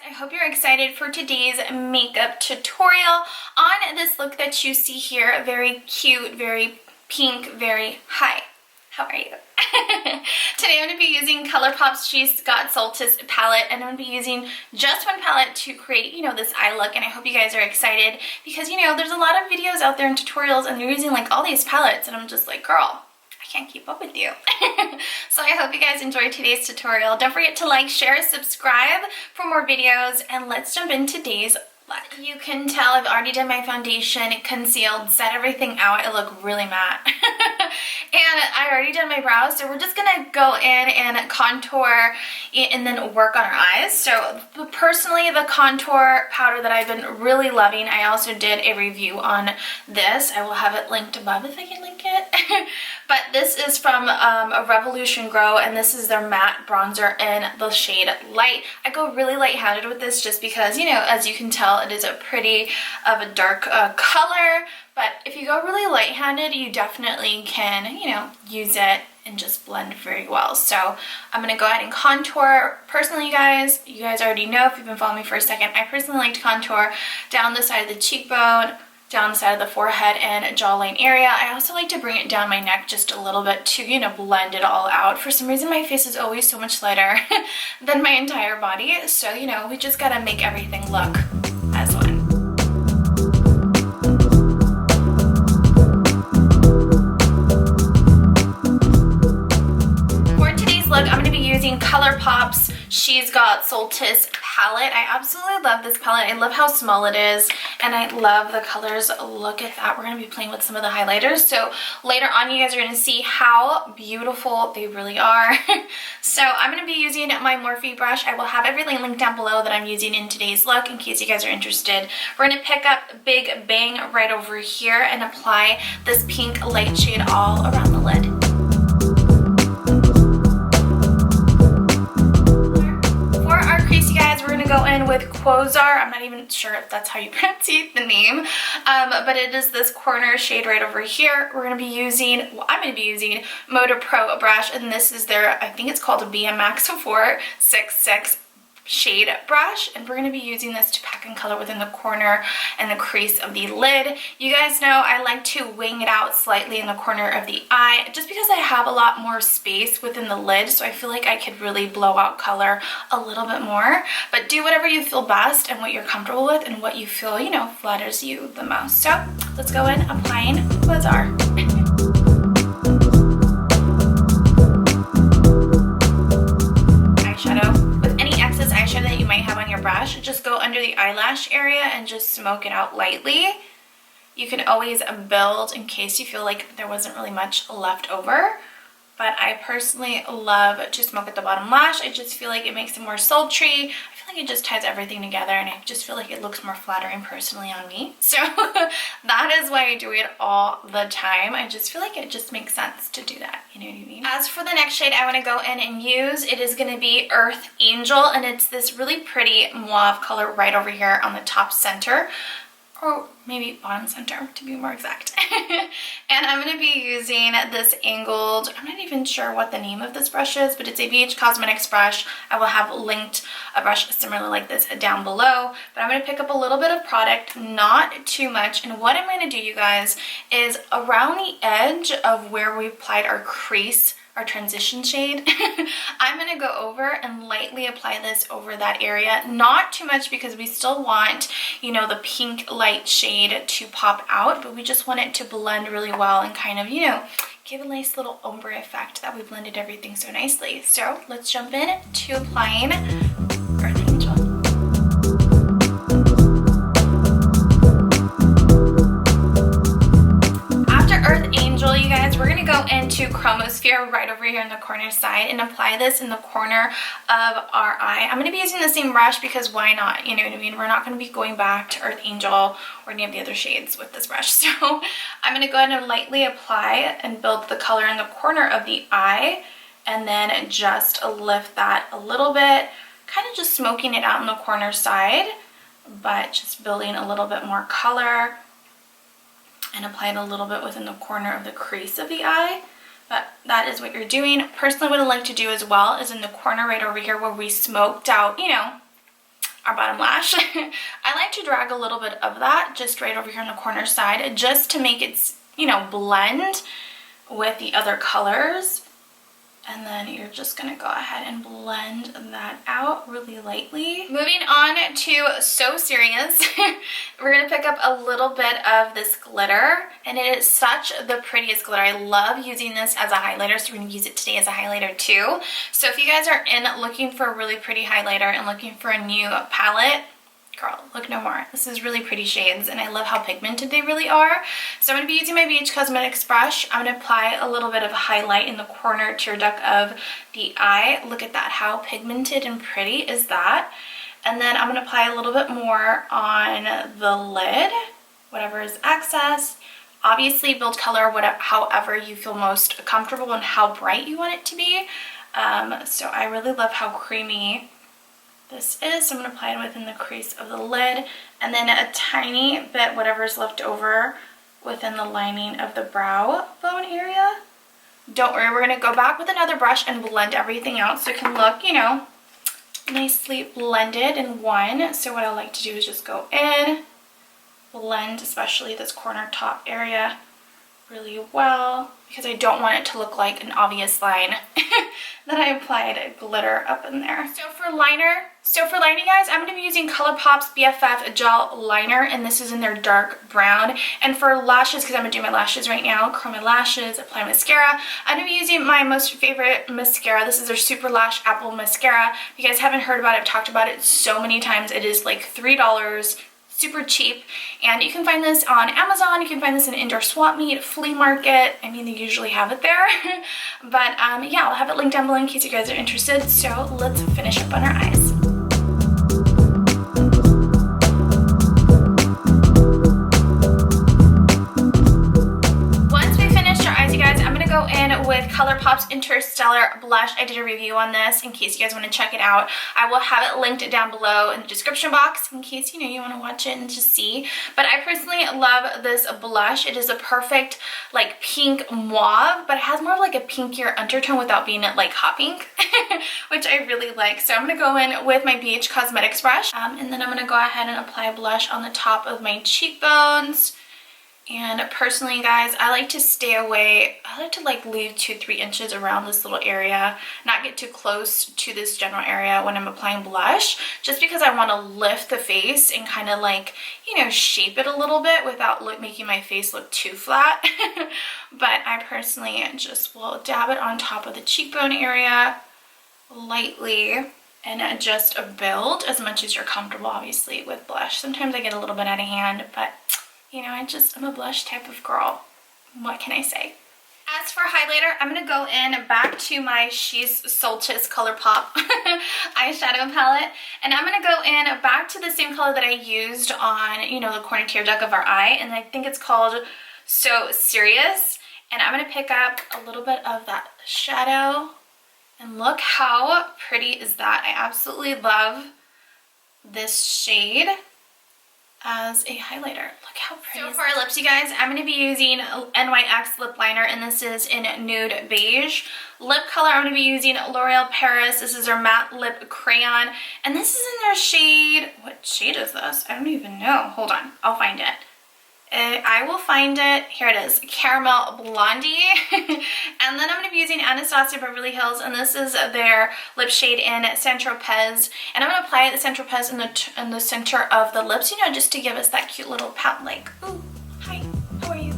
I hope you're excited for today's makeup tutorial on this look that you see here. Very cute, very pink, very hi. How are you? Today I'm going to be using ColourPop's She's Got Solstice palette, and I'm going to be using just one palette to create, this eye look. And I hope you guys are excited because, there's a lot of videos out there and tutorials and they're using like all these palettes and I'm just like, girl, I can't keep up with you. So I hope you guys enjoyed today's tutorial. Don't forget to like, share, subscribe for more videos, and let's jump into today's look. You can tell I've already done my foundation, concealed, set everything out. I look really matte. And I already done my brows, so we're just gonna go in and contour and then work on our eyes. So personally, the contour powder that I've been really loving, I also did a review on this. I will have it linked above if I can link it. But this is from a Revolution Grow, and this is their matte bronzer in the shade Light. I go really light-handed with this just because, as you can tell, it is a pretty of a dark color. But if you go really light-handed, you definitely can, use it and just blend very well. So I'm going to go ahead and contour. Personally, you guys already know if you've been following me for a second, I personally like to contour down the side of the cheekbone, down the side of the forehead and jawline area. I also like to bring it down my neck just a little bit to, blend it all out. For some reason, my face is always so much lighter than my entire body. So, we just gotta make everything look as one. For today's look, I'm gonna be using ColourPop's She's Got Solstice palette. I absolutely love this palette. I love how small it is, and I love the colors. Look at that. We're going to be playing with some of the highlighters, so later on you guys are going to see how beautiful they really are. So I'm going to be using my Morphe brush. I will have everything linked down below that I'm using in today's look in case you guys are interested. We're going to pick up Big Bang right over here and apply this pink light shade all around the lid. Go in with Quasar. I'm not even sure if that's how you pronounce the name, but it is this corner shade right over here. We're going to be using, I'm going to be using Moda Pro brush, and this is their, I think it's called a BMX 466 shade brush, and we're going to be using this to pack in color within the corner and the crease of the lid. You guys know I like to wing it out slightly in the corner of the eye just because I have a lot more space within the lid, so I feel like I could really blow out color a little bit more. But do whatever you feel best and what you're comfortable with and what you feel, flatters you the most. So let's go in applying Quasar. That you might have on your brush, just go under the eyelash area and just smoke it out lightly. You can always build in case you feel like there wasn't really much left over, but I personally love to smoke at the bottom lash. I just feel like it makes it more sultry. I feel like it just ties everything together, and I just feel like it looks more flattering personally on me. So that is why I do it all the time. I just feel like it just makes sense to do that, you know what I mean? As for the next shade I want to go in and use, it is going to be Earth Angel, and it's this really pretty mauve color right over here on the top center, or maybe bottom center to be more exact. And I'm going to be using this angled, I'm not even sure what the name of this brush is, but it's a BH Cosmetics brush. I will have linked a brush similar like this down below, but I'm going to pick up a little bit of product, not too much. And what I'm going to do, you guys, is around the edge of where we applied our crease, our transition shade, I'm going to go over and lightly apply this over that area. Not too much because we still want, the pink light shade to pop out, but we just want it to blend really well and kind of, give a nice little ombre effect that we blended everything so nicely. So let's jump in to applying Earth Angel. You guys, we're going to go into Chromosphere right over here in the corner side and apply this in the corner of our eye. I'm going to be using the same brush because why not? You know what I mean? We're not going to be going back to Earth Angel or any of the other shades with this brush. So I'm going to go ahead and lightly apply and build the color in the corner of the eye, and then just lift that a little bit, kind of just smoking it out in the corner side, but just building a little bit more color. And apply it a little bit within the corner of the crease of the eye. But that is what you're doing. Personally, what I like to do as well is in the corner right over here where we smoked out, our bottom lash. I like to drag a little bit of that just right over here on the corner side, just to make it, you know, blend with the other colors. And then you're just gonna go ahead and blend that out really lightly. Moving on to So Serious, we're gonna pick up a little bit of this glitter, and it is such the prettiest glitter. I love using this as a highlighter, so we're gonna use it today as a highlighter too. So if you guys are looking for a really pretty highlighter and looking for a new palette, girl, look no more. This is really pretty shades, and I love how pigmented they really are. So I'm going to be using my BH Cosmetics brush. I'm going to apply a little bit of highlight in the corner tear duct of the eye. Look at that, how pigmented and pretty is that? And then I'm going to apply a little bit more on the lid, whatever is excess. Obviously build color however you feel most comfortable and how bright you want it to be. So I really love how creamy this is, so I'm going to apply it within the crease of the lid, and then a tiny bit, whatever's left over, within the lining of the brow bone area. Don't worry, we're going to go back with another brush and blend everything out so it can look, you know, nicely blended in one. So what I like to do is just go in, blend especially this corner top area really well, because I don't want it to look like an obvious line that I applied glitter up in there. So for lining, guys, I'm going to be using ColourPop's BFF Gel Liner, and this is in their dark brown. And for lashes, because I'm going to do my lashes right now, curl my lashes, apply mascara, I'm going to be using my most favorite mascara. This is their Super Lash Apple Mascara. If you guys haven't heard about it, I've talked about it so many times. It is like $3. Super cheap, and you can find this on Amazon. You can find this in Indoor Swap Meet, Flea Market. I mean, they usually have it there. But yeah, I'll have it linked down below in case you guys are interested. So let's finish up on our eyes. Once we finished our eyes, you guys, I'm gonna go in with ColourPop's Interstellar Blush. I did a review on this in case you guys want to check it out. I will have it linked down below in the description box in case, you know, you want to watch it and just see. But I personally love this blush. It is a perfect like pink mauve, but it has more of like a pinkier undertone without being like hot pink, which I really like. So I'm going to go in with my BH Cosmetics brush, and then I'm going to go ahead and apply blush on the top of my cheekbones. And personally, guys, I like to stay away. I like to like leave 2-3 inches around this little area, not get too close to this general area when I'm applying blush, just because I want to lift the face and kind of like, you know, shape it a little bit without making my face look too flat. But I personally just will dab it on top of the cheekbone area lightly, and just build as much as you're comfortable, obviously, with blush. Sometimes I get a little bit out of hand, but you know, I'm a blush type of girl. What can I say? As for highlighter, I'm going to go in back to my She's Solstice ColourPop eyeshadow palette. And I'm going to go in back to the same color that I used on, you know, the corner tear duct of our eye. And I think it's called So Serious. And I'm going to pick up a little bit of that shadow. And look how pretty is that. I absolutely love this shade as a highlighter. Look how pretty. So for our lips, you guys, I'm going to be using NYX lip liner, and this is in nude beige. Lip color, I'm going to be using L'Oreal Paris. This is their matte lip crayon, and this is in their shade, what shade is this? I don't even know. Hold on, I'll find it. I will find it. Here it is, Caramel Blondie. And then I'm going to be using Anastasia Beverly Hills, and this is their lip shade in Saint Tropez. And I'm going to apply the Saint Tropez in the center of the lips, you know, just to give us that cute little pout, like, ooh, hi, how are you?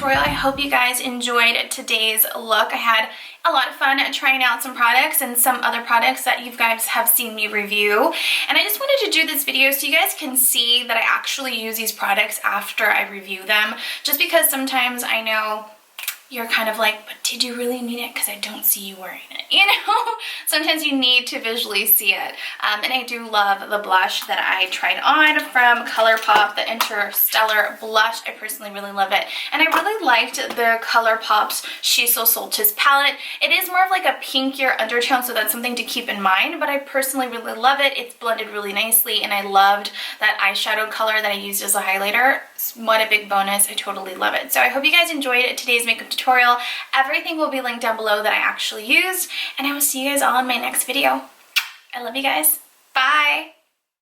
I hope you guys enjoyed today's look. I had a lot of fun trying out some products and some other products that you guys have seen me review. And I just wanted to do this video so you guys can see that I actually use these products after I review them. Just because sometimes I know you're kind of like, but did you really need it? Because I don't see you wearing it, you know? Sometimes you need to visually see it. And I do love the blush that I tried on from ColourPop, the Interstellar Blush. I personally really love it. And I really liked the ColourPop's She's So Solstice palette. It is more of like a pinkier undertone, so that's something to keep in mind, but I personally really love it. It's blended really nicely, and I loved that eyeshadow color that I used as a highlighter. What a big bonus. I totally love it. So I hope you guys enjoyed today's makeup tutorial. Everything will be linked down below that I actually used, and I will see you guys all in my next video. I love you guys. Bye!